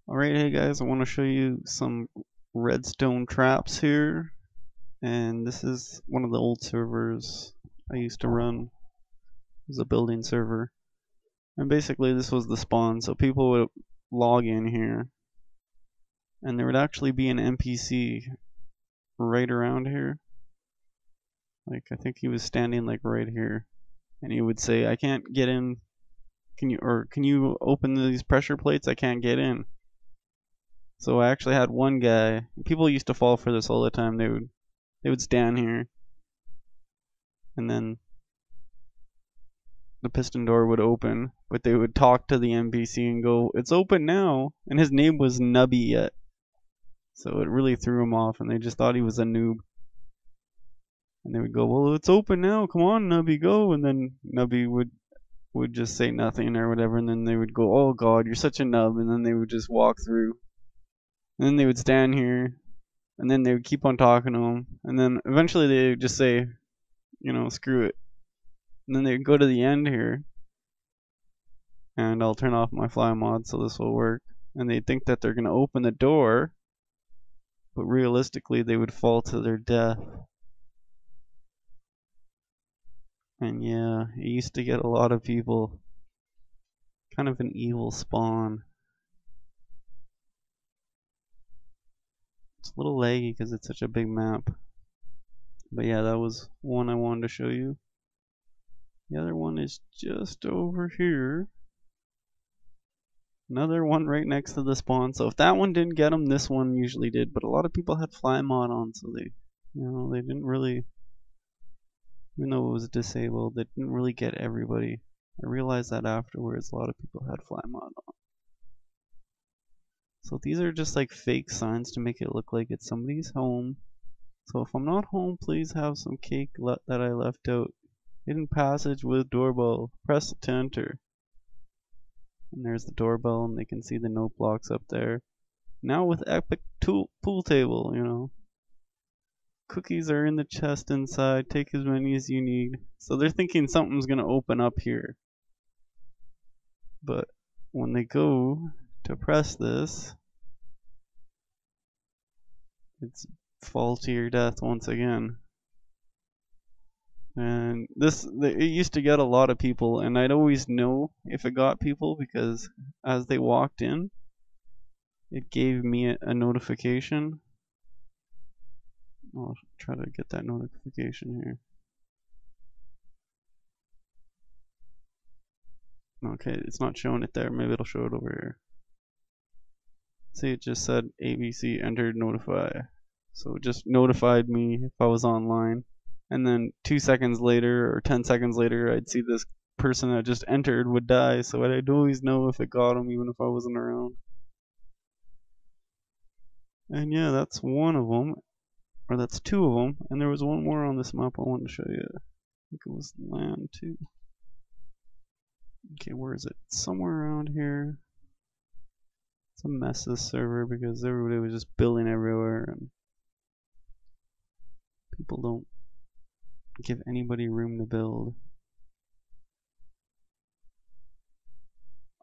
Alright, hey guys, I want to show you some redstone traps here, and this is one of the old servers I used to run. It was a building server, and basically this was the spawn, so people would log in here, and there would actually be an NPC right around here. Like, I think he was standing like right here, and he would say, I can't get in, can you open these pressure plates? I can't get in. So I actually had one guy. People used to fall for this all the time. They would stand here, and then the piston door would open, but they would talk to the NPC and go, "It's open now." And his name was Nubby yet, so it really threw him off, and they just thought he was a noob. And they would go, "Well, it's open now. Come on, Nubby, go." And then Nubby would just say nothing or whatever, and then they would go, "Oh God, you're such a nub," and then they would just walk through. And then they would stand here, and then they would keep on talking to him, and then eventually they would just say, screw it. And then they would go to the end here, and I'll turn off my fly mod so this will work. And they think that they're gonna open the door, but realistically they would fall to their death. And yeah, it used to get a lot of people. Kind of an evil spawn. It's a little laggy because it's such a big map. But yeah, that was one I wanted to show you. The other one is just over here. Another one right next to the spawn. So if that one didn't get them, this one usually did. But a lot of people had fly mod on, so they didn't really, even though it was disabled, they didn't really get everybody. I realized that afterwards. A lot of people had fly mod on. So these are just like fake signs to make it look like it's somebody's home. So if I'm not home, please have some cake that I left out. Hidden passage with doorbell. Press to enter. And there's the doorbell, and they can see the note blocks up there. Now with epic pool table, Cookies are in the chest inside. Take as many as you need. So they're thinking something's gonna open up here. But when they go to press this, it's fall to your death once again. And it used to get a lot of people, and I'd always know if it got people because as they walked in, it gave me a notification. I'll try to get that notification here. Okay, it's not showing it there. Maybe it'll show it over here. See, it just said ABC entered notify. So it just notified me if I was online. And then 2 seconds later or 10 seconds later, I'd see this person that just entered would die. So I'd always know if it got them, even if I wasn't around. And yeah, that's one of them. Or that's two of them. And there was one more on this map I wanted to show you. I think it was land 2. Okay, where is it? It's somewhere around here. It's a mess, this server, because everybody was just building everywhere, and people don't give anybody room to build.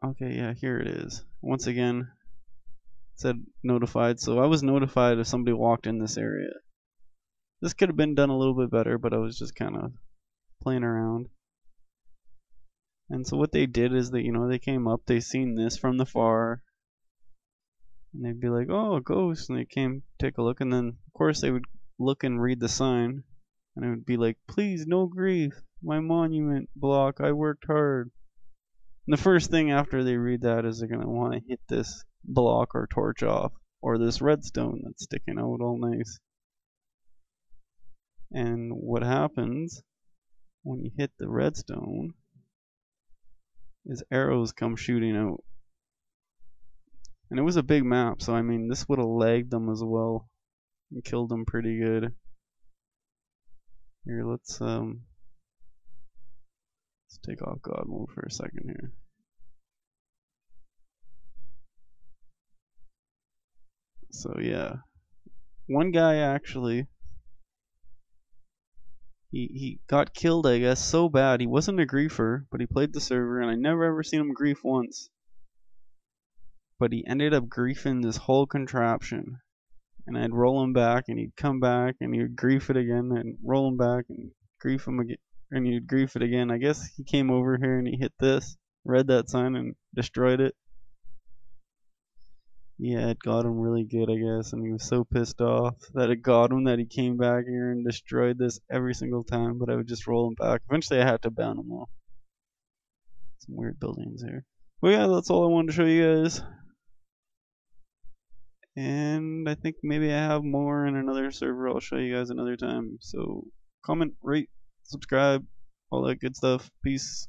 Okay, yeah, here it is. Once again, it said notified, so I was notified if somebody walked in this area. This could have been done a little bit better, but I was just kind of playing around. And so what they did is that, they came up, they seen this from the far, and they'd be like, oh, a ghost, and they came take a look, and then of course they would look and read the sign, and it would be like, please, no grief, my monument block, I worked hard. And the first thing after they read that is they're going to want to hit this block or torch off, or this redstone that's sticking out all nice. And what happens when you hit the redstone is arrows come shooting out. And it was a big map, so I mean, this would have lagged them as well and killed them pretty good. Here, let's take off God mode for a second here. So yeah, one guy actually, he got killed, I guess, so bad. He wasn't a griefer, but he played the server, and I never ever seen him grief once. but he ended up griefing this whole contraption. And I'd roll him back, and he'd come back, and he would grief it again, and roll him back, and grief him again, and he'd grief it again. I guess he came over here and he hit this, read that sign, and destroyed it. Yeah, it got him really good, I guess, and he was so pissed off that it got him that he came back here and destroyed this every single time, but I would just roll him back. Eventually I had to ban him though. Some weird buildings here. But yeah, that's all I wanted to show you guys. And I think maybe I have more in another server I'll show you guys another time. So comment, rate, subscribe, all that good stuff. Peace.